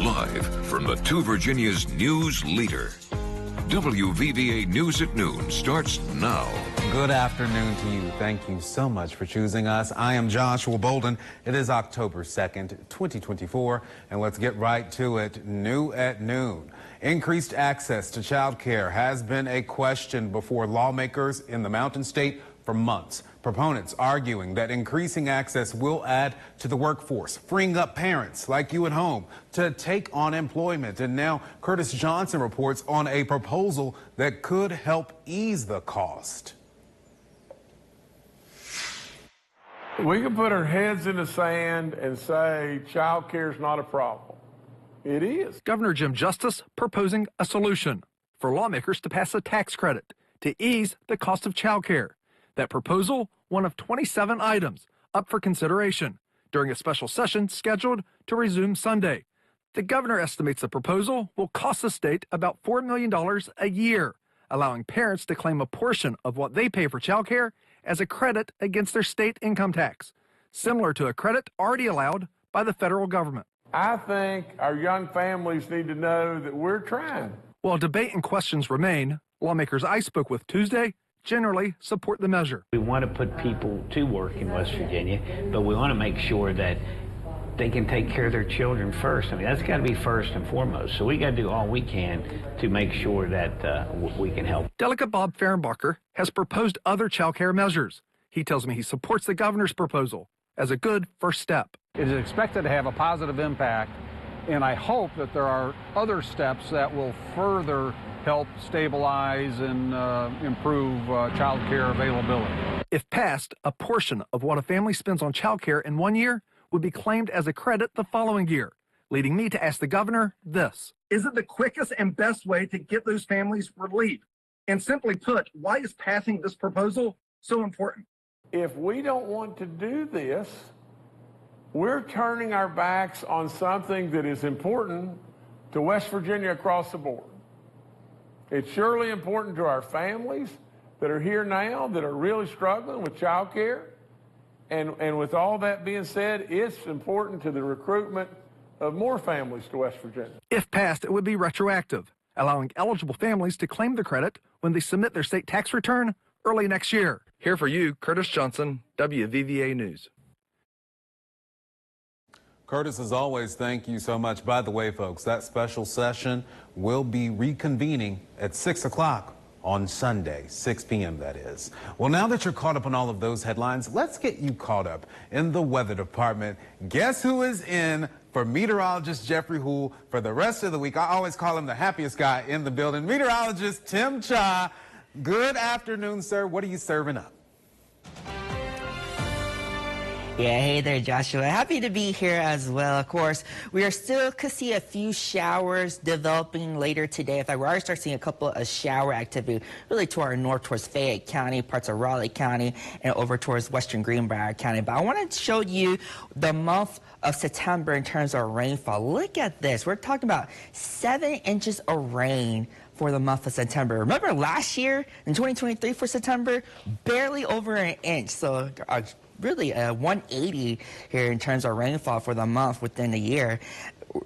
Live from the Two Virginias news leader. WVVA News at Noon starts now. Good afternoon to you. Thank you so much for choosing us. I am Joshua Bolden. It is October 2nd, 2024, and let's get right to it. New at noon. Increased access to child care has been a question before lawmakers in the Mountain State for months. Proponents arguing that increasing access will add to the workforce, freeing up parents like you at home to take on employment. And now Curtis Johnson reports on a proposal that could help ease the cost. We can put our heads in the sand and say child care is not a problem. It is. Governor Jim Justice proposing a solution for lawmakers to pass a tax credit to ease the cost of child care. That proposal, one of 27 items up for consideration during a special session scheduled to resume Sunday. The governor estimates the proposal will cost the state about $4 million a year, allowing parents to claim a portion of what they pay for child care as a credit against their state income tax, similar to a credit already allowed by the federal government. I think our young families need to know that we're trying. While debate and questions remain, lawmakers I spoke with Tuesday generally support the measure. We want to put people to work in West Virginia, but we want to make sure that they can take care of their children first. I mean, that's got to be first and foremost. So we got to do all we can to make sure that we can help. Delegate Bob Fehrenbacher has proposed other child care measures. He tells me he supports the governor's proposal as a good first step. It is expected to have a positive impact, and I hope that there are other steps that will further help stabilize and improve child care availability. If passed, a portion of what a family spends on child care in 1 year would be claimed as a credit the following year, leading me to ask the governor this. Is it the quickest and best way to get those families relief? And simply put, why is passing this proposal so important? If we don't want to do this, we're turning our backs on something that is important to West Virginia across the board. It's surely important to our families that are here now that are really struggling with child care. And with all that being said, it's important to the recruitment of more families to West Virginia. If passed, it would be retroactive, allowing eligible families to claim the credit when they submit their state tax return early next year. Here for you, Curtis Johnson, WVVA News. Curtis, as always, thank you so much. By the way, folks, that special session will be reconvening at 6 o'clock on Sunday, 6 p.m. that is. Well, now that you're caught up on all of those headlines, let's get you caught up in the weather department. Guess who is in for meteorologist Jeffrey Houle for the rest of the week? I always call him the happiest guy in the building. Meteorologist Tim Cha. Good afternoon, sir. What are you serving up? Yeah, hey there, Joshua. Happy to be here as well. Of course, we are still could see a few showers developing later today. In fact, we're already starting seeing a couple of shower activity really to our north towards Fayette County, parts of Raleigh County, and over towards western Greenbrier County. But I want to show you the month of September in terms of rainfall. Look at this. We're talking about 7 inches of rain for the month of September. Remember last year in 2023 for September, barely over an inch. So really 180 here in terms of rainfall for the month within the year,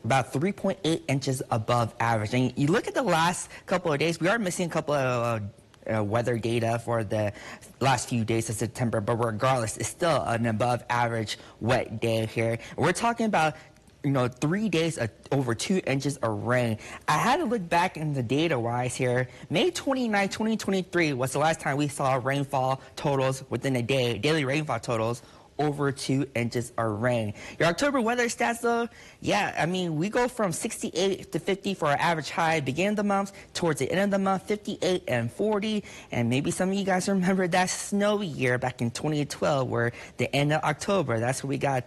about 3.8 inches above average. And you look at the last couple of days, we are missing a couple of weather data for the last few days of September, but regardless, it's still an above average wet day here. We're talking about 3 days of over 2 inches of rain. I had to look back in the data wise here. May 29, 2023 was the last time we saw rainfall totals within a day, daily rainfall totals over 2 inches of rain. Your October weather stats though, yeah, I mean, we go from 68 to 50 for our average high beginning of the month, towards the end of the month, 58 and 40. And maybe some of you guys remember that snowy year back in 2012 where the end of October, that's where we got a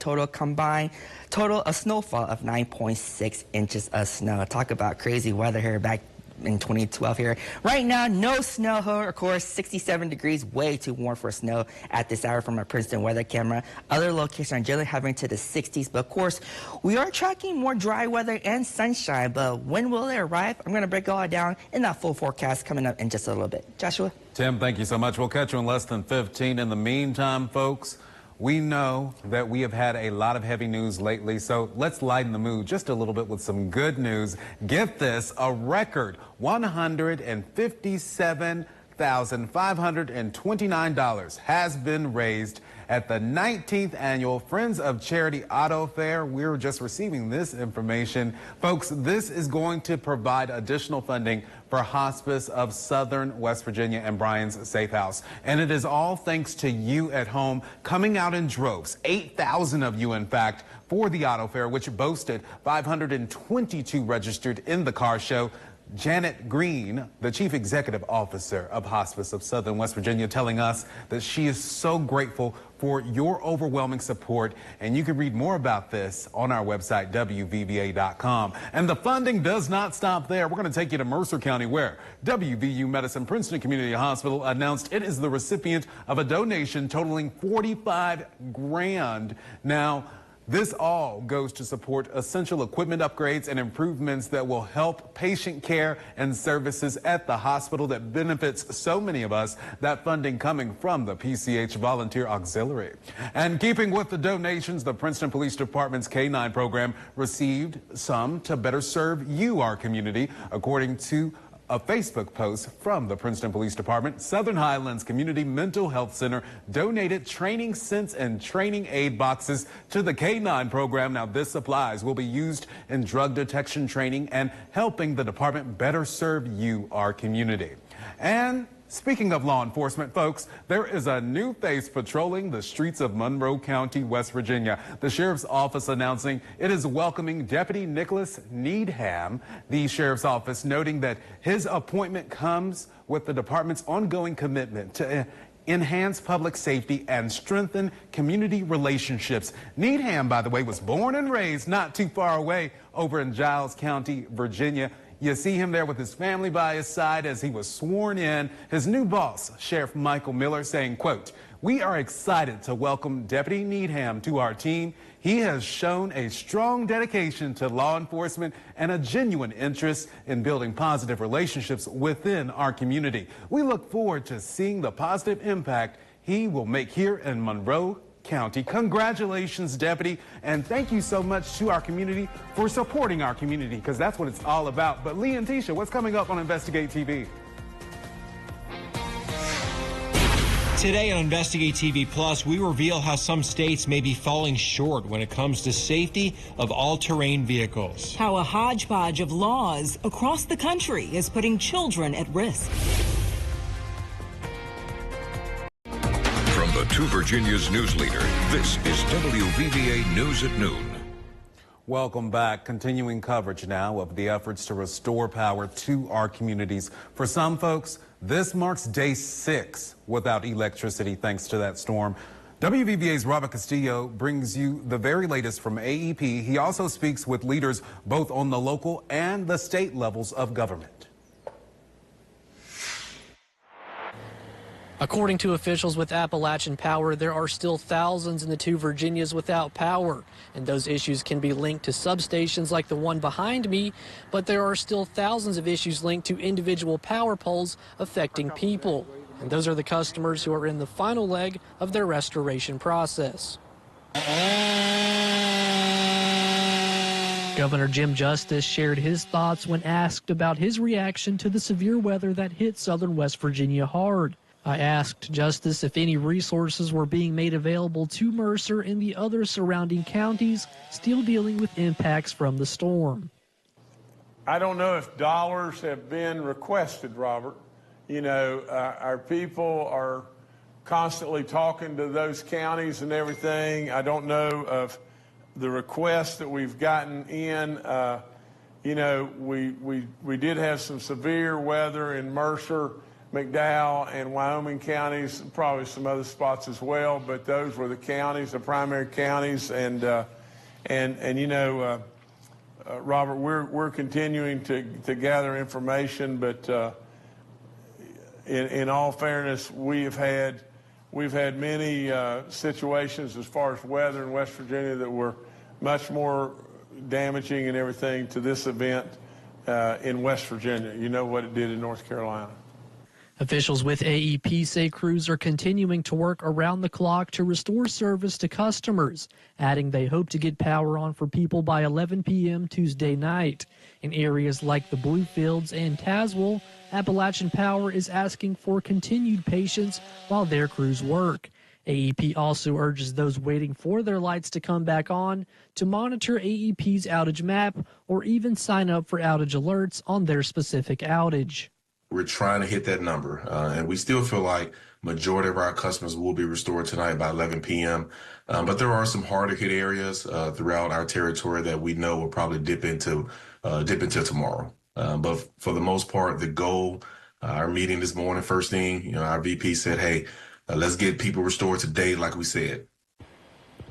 total of snowfall of 9.6 inches of snow. Talk about crazy weather here back in 2012 here. Right now, no snow, of course, 67 degrees, way too warm for snow at this hour from our Princeton weather camera. Other locations are generally hovering to the 60s, but of course, we are tracking more dry weather and sunshine, but when will it arrive? I'm going to break it all down in that full forecast coming up in just a little bit. Joshua? Tim, thank you so much. We'll catch you in less than 15. In the meantime, folks, We know that we have had a lot of heavy news lately, so let's lighten the mood just a little bit with some good news. Get this, a record $157,529 has been raised at the 19th annual Friends of Charity Auto Fair. We're just receiving this information. Folks, this is going to provide additional funding for Hospice of Southern West Virginia and Brian's Safe House. And it is all thanks to you at home coming out in droves, 8,000 of you in fact, for the auto fair, which boasted 522 registered in the car show. Janet Green, the Chief Executive Officer of Hospice of Southern West Virginia, telling us that she is so grateful for your overwhelming support. And you can read more about this on our website, wvva.com. And the funding does not stop there. We're going to take you to Mercer County, where WVU Medicine Princeton Community Hospital announced it is the recipient of a donation totaling $45 grand. Now, this all goes to support essential equipment upgrades and improvements that will help patient care and services at the hospital that benefits so many of us. That funding coming from the PCH Volunteer Auxiliary. And keeping with the donations, the Princeton Police Department's K-9 program received some to better serve you, our community, according to a Facebook post from the Princeton Police Department. Southern Highlands Community Mental Health Center donated training scents and training aid boxes to the K-9 program. Now, this supplies will be used in drug detection training and helping the department better serve you, our community. And speaking of law enforcement, folks, there is a new face patrolling the streets of Monroe County, West Virginia. The sheriff's office announcing it is welcoming Deputy Nicholas Needham. The sheriff's office noting that his appointment comes with the department's ongoing commitment to enhance public safety and strengthen community relationships. Needham, by the way, was born and raised not too far away over in Giles County, Virginia. You see him there with his family by his side as he was sworn in. His new boss, Sheriff Michael Miller, saying, quote, "We are excited to welcome Deputy Needham to our team. He has shown a strong dedication to law enforcement and a genuine interest in building positive relationships within our community. We look forward to seeing the positive impact he will make here in Monroe County." Congratulations, Deputy, and thank you so much to our community for supporting our community, because that's what it's all about. But Lee and Tisha, what's coming up on Investigate TV? Today on Investigate TV Plus, we reveal how some states may be falling short when it comes to safety of all-terrain vehicles. How a hodgepodge of laws across the country is putting children at risk. From the Two Virginias news leader, this is WVVA News at Noon. Welcome back. Continuing coverage now of the efforts to restore power to our communities. For some folks, this marks day 6 without electricity thanks to that storm. WVVA's Robert Castillo brings you the very latest from AEP. He also speaks with leaders both on the local and the state levels of government. According to officials with Appalachian Power, there are still thousands in the Two Virginias without power, and those issues can be linked to substations like the one behind me, but there are still thousands of issues linked to individual power poles affecting people, and those are the customers who are in the final leg of their restoration process. Governor Jim Justice shared his thoughts when asked about his reaction to the severe weather that hit southern West Virginia hard. I asked Justice if any resources were being made available to Mercer and the other surrounding counties still dealing with impacts from the storm. I don't know if dollars have been requested, Robert. You know, our people are constantly talking to those counties and everything. I don't know of the requests that we've gotten in. You know, we did have some severe weather in Mercer, McDowell, and Wyoming counties, probably some other spots as well, but those were the counties, the primary counties, and you know, Robert, we're continuing to gather information, but in all fairness, we've had many situations as far as weather in West Virginia that were much more damaging and everything to this event in West Virginia. You know what it did in North Carolina. Officials with AEP say crews are continuing to work around the clock to restore service to customers, adding they hope to get power on for people by 11 p.m. Tuesday night. In areas like the Bluefields and Tazewell, Appalachian Power is asking for continued patience while their crews work. AEP also urges those waiting for their lights to come back on to monitor AEP's outage map or even sign up for outage alerts on their specific outage. We're trying to hit that number, and we still feel like majority of our customers will be restored tonight by 11 p.m. But there are some harder hit areas throughout our territory that we know will probably dip into tomorrow. But for the most part, the goal, our meeting this morning, first thing, our VP said, hey, let's get people restored today, like we said.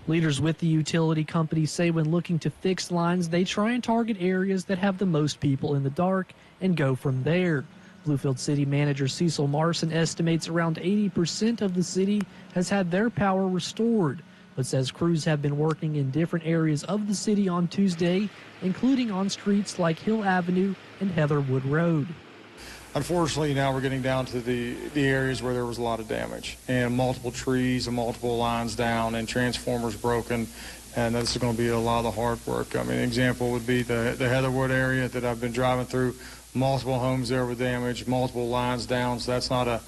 Leaders with the utility company say when looking to fix lines, they try and target areas that have the most people in the dark and go from there. Bluefield City Manager Cecil Marson estimates around 80% of the city has had their power restored, but says crews have been working in different areas of the city on Tuesday, including on streets like Hill Avenue and Heatherwood Road. Unfortunately, now we're getting down to the areas where there was a lot of damage and multiple trees and multiple lines down and transformers broken, and this is going to be a lot of the hard work. I mean, an example would be the Heatherwood area that I've been driving through. Multiple homes there with damage, multiple lines down, so that's not a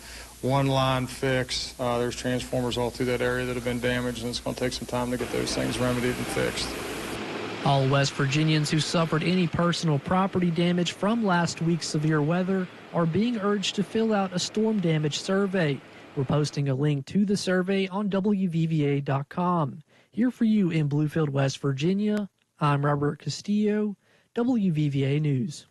one-line fix. There's transformers all through that area that have been damaged, and it's going to take some time to get those things remedied and fixed. All West Virginians who suffered any personal property damage from last week's severe weather are being urged to fill out a storm damage survey. We're posting a link to the survey on WVVA.com. Here for you in Bluefield, West Virginia, I'm Robert Castillo, WVVA News.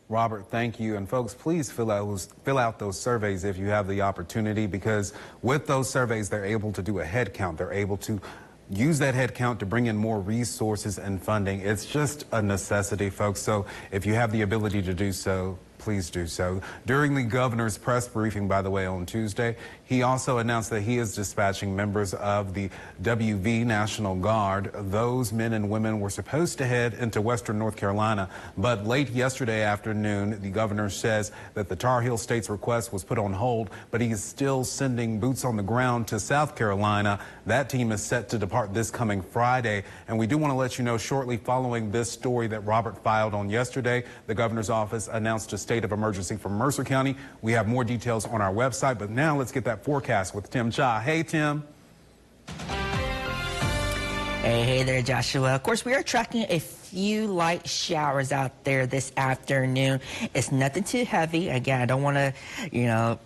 Robert, thank you. And folks, please fill out those surveys if you have the opportunity, because with those surveys, they're able to do a head count. They're able to use that head count to bring in more resources and funding. It's just a necessity, folks. So if you have the ability to do so, please do so. During the governor's press briefing, by the way, on Tuesday, he also announced that he is dispatching members of the Wvva National Guard. Those men and women were supposed to head into western North Carolina, but late yesterday afternoon, the governor says that the Tar Heel State's request was put on hold, but he is still sending boots on the ground to South Carolina. That team is set to depart this coming Friday, and we do want to let you know shortly following this story that Robert filed on yesterday, the governor's office announced a state of emergency for Mercer County. We have more details on our website, but now let's get that forecast with Tim Cha. Hey, Tim. Hey there, Joshua. Of course, we are tracking a few light showers out there this afternoon. It's nothing too heavy. Again, I don't want to,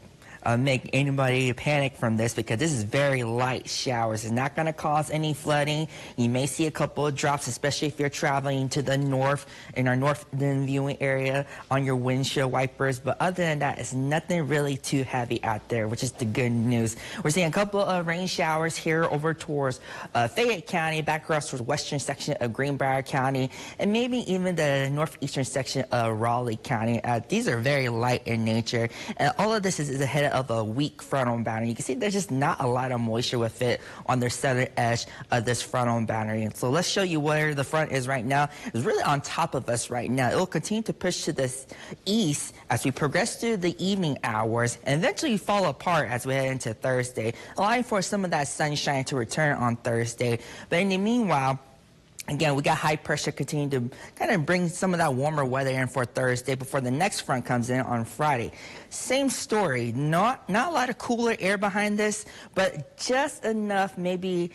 make anybody panic from this, because this is very light showers. It's not going to cause any flooding. You may see a couple of drops, especially if you're traveling to the north, in our northern viewing area, on your windshield wipers. But other than that, it's nothing really too heavy out there, which is the good news. We're seeing a couple of rain showers here over towards Fayette County, back across towards western section of Greenbrier County, and maybe even the northeastern section of Raleigh County. These are very light in nature, and all of this is ahead of a weak frontal boundary. You can see there's just not a lot of moisture with it on the southern edge of this frontal boundary. And so let's show you where the front is right now. It's really on top of us right now. It will continue to push to the east as we progress through the evening hours and eventually fall apart as we head into Thursday, allowing for some of that sunshine to return on Thursday. But in the meanwhile, again, we got high pressure continuing to kind of bring some of that warmer weather in for Thursday before the next front comes in on Friday. Same story, not a lot of cooler air behind this, but just enough maybe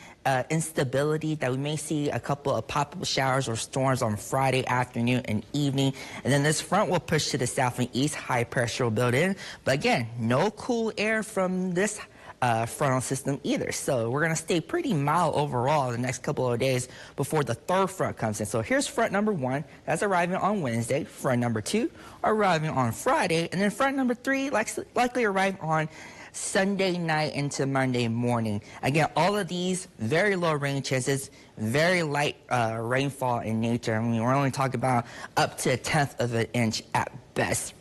instability that we may see a couple of pop-up showers or storms on Friday afternoon and evening. And then this front will push to the south and east, high pressure will build in. But again, no cool air from this frontal system either. So we're going to stay pretty mild overall the next couple of days before the third front comes in. So here's front number 1. That's arriving on Wednesday. Front number 2 arriving on Friday. And then front number 3 likely arrive on Sunday night into Monday morning. Again, all of these very low rain chances, very light rainfall in nature. I mean, we're only talking about up to 1/10 of an inch at best.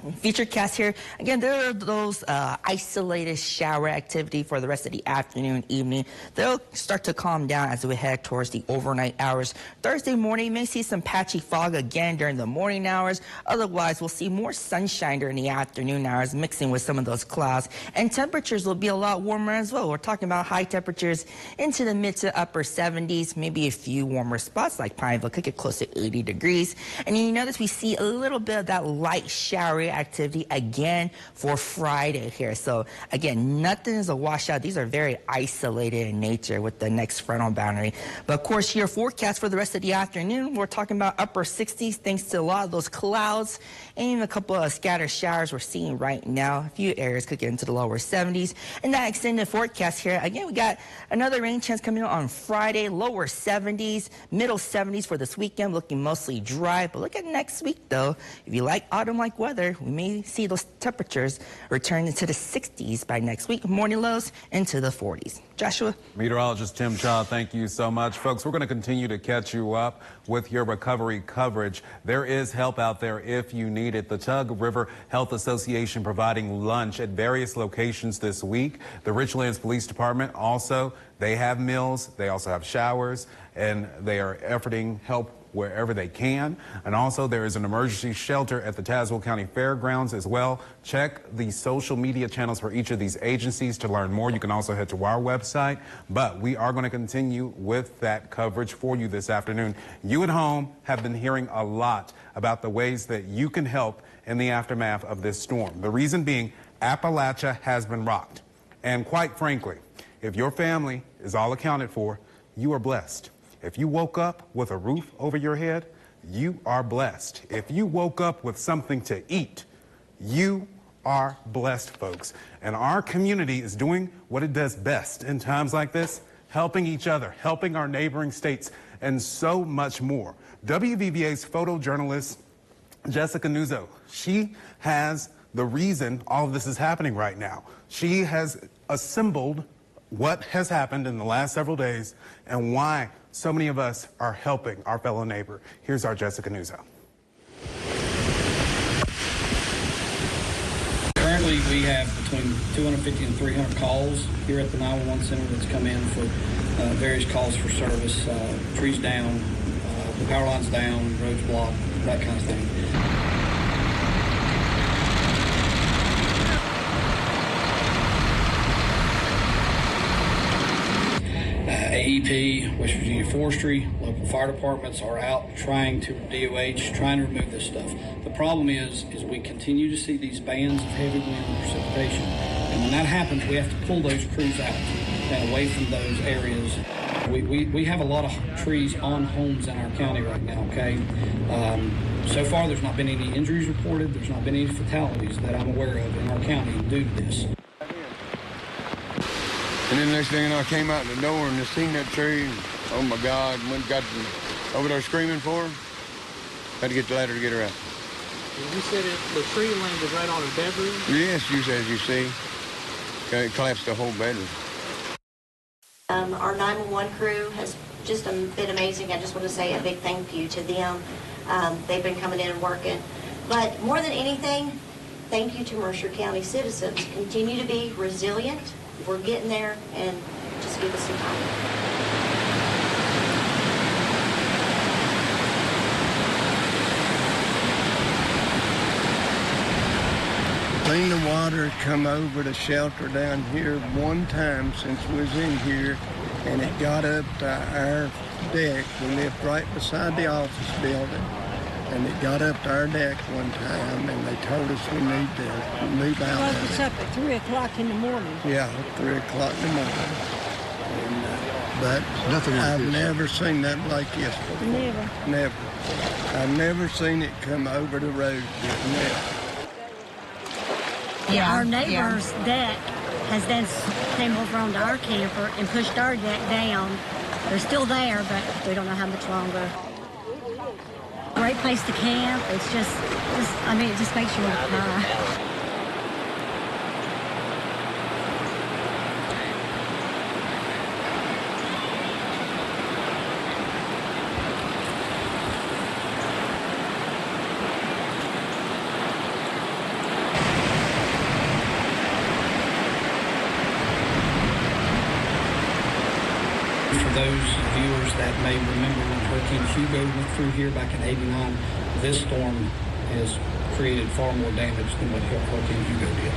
Futurecast here. Again, there are those isolated shower activity for the rest of the afternoon, evening. They'll start to calm down as we head towards the overnight hours. Thursday morning, you may see some patchy fog again during the morning hours. Otherwise, we'll see more sunshine during the afternoon hours, mixing with some of those clouds. And temperatures will be a lot warmer as well. We're talking about high temperatures into the mid to upper 70s, maybe a few warmer spots like Pineville could get close to 80 degrees. And you notice we see a little bit of that light showery activity again for Friday here. So again, nothing is a washout. These are very isolated in nature with the next frontal boundary. But of course, your forecast for the rest of the afternoon, we're talking about upper 60s thanks to a lot of those clouds and even a couple of scattered showers we're seeing right now. A few areas could get into the lower 70s. And that extended forecast here, again, we got another rain chance coming out on Friday, lower 70s, middle 70s for this weekend, looking mostly dry. But look at next week though. If you like autumn-like weather, we may see those temperatures return into the 60s by next week. Morning lows into the 40s. Joshua? Meteorologist Tim Shaw, thank you so much. Folks, we're going to continue to catch you up with your recovery coverage. There is help out there if you need it. The Tug River Health Association providing lunch at various locations this week. The Richlands Police Department also, they have meals. They also have showers, and they are efforting help wherever they can. And also there is an emergency shelter at the Tazewell County Fairgrounds as well. Check the social media channels for each of these agencies to learn more. You can also head to our website, but we are going to continue with that coverage for you this afternoon. You at home have been hearing a lot about the ways that you can help in the aftermath of this storm. The reason being, Appalachia has been rocked. And quite frankly, if your family is all accounted for, you are blessed. If you woke up with a roof over your head, you are blessed. If you woke up with something to eat, you are blessed, folks. And our community is doing what it does best in times like this, helping each other, helping our neighboring states, and so much more. WVVA's photojournalist, Jessica Nuzzo, she has the reason all of this is happening right now. She has assembled what has happened in the last several days and why so many of us are helping our fellow neighbor. Here's our Jessica Nuzzo. Currently, we have between 250 and 300 calls here at the 911 center that's come in for various calls for service, trees down, the power lines down, roads blocked, that kind of thing. AEP, West Virginia Forestry, local fire departments are out trying to remove this stuff. The problem is we continue to see these bands of heavy wind and precipitation. And when that happens, we have to pull those crews out and away from those areas. We have a lot of trees on homes in our county right now, okay? So far, there's not been any injuries reported. There's not been any fatalities that I'm aware of in our county due to this. And then the next thing I came out the door and just seen that tree. And, oh my God, went got over there screaming for her. Had to get the ladder to get her out. You said the tree landed right on her bedroom? Yes, as you see. It collapsed the whole bedroom. Our 911 crew has just been amazing. I just want to say a big thank you to them. They've been coming in and working. But more than anything, thank you to Mercer County citizens. Continue to be resilient. We're getting there, and just give us some time. Clean the water come over the shelter down here one time since we was in here, and it got up to our deck. We lived right beside the office building, and it got up to our deck one time, and they told us we need to move out. Well, it's up at 3 o'clock in the morning. Yeah, 3 o'clock in the morning. And, but I've never seen that like this before. Never. I've never seen it come over the road. Yeah, our neighbor's deck has then came over onto our camper and pushed our deck down. They're still there, but we don't know how much longer. Great place to camp. It's just it just makes you want to cry. those viewers that may remember when Hurricane Hugo went through here back in '89, this storm has created far more damage than what Hurricane Hugo did.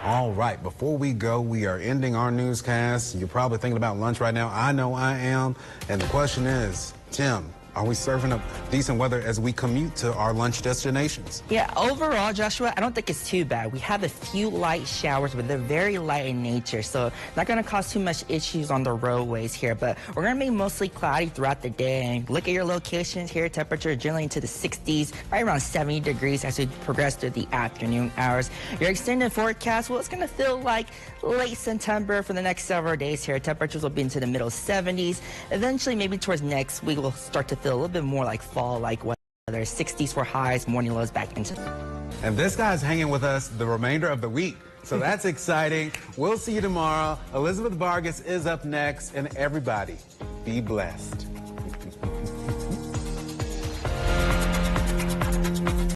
All right, before we go, we are ending our newscast. You're probably thinking about lunch right now. I know I am. And the question is, Tim, are we serving up decent weather as we commute to our lunch destinations? Yeah, overall, Joshua, I don't think it's too bad. We have a few light showers, but they're very light in nature, so not going to cause too much issues on the roadways here. But we're going to be mostly cloudy throughout the day. And look at your locations here. Temperature generally into the 60s, right around 70 degrees as we progress through the afternoon hours. Your extended forecast, well, it's going to feel like late September for the next several days here. Temperatures will be into the middle 70s. Eventually, maybe towards next week, we'll start to feel a little bit more like fall-like weather. 60s for highs, morning lows back into. And this guy's hanging with us the remainder of the week, so that's exciting. We'll see you tomorrow. Elizabeth Vargas is up next, and everybody, be blessed.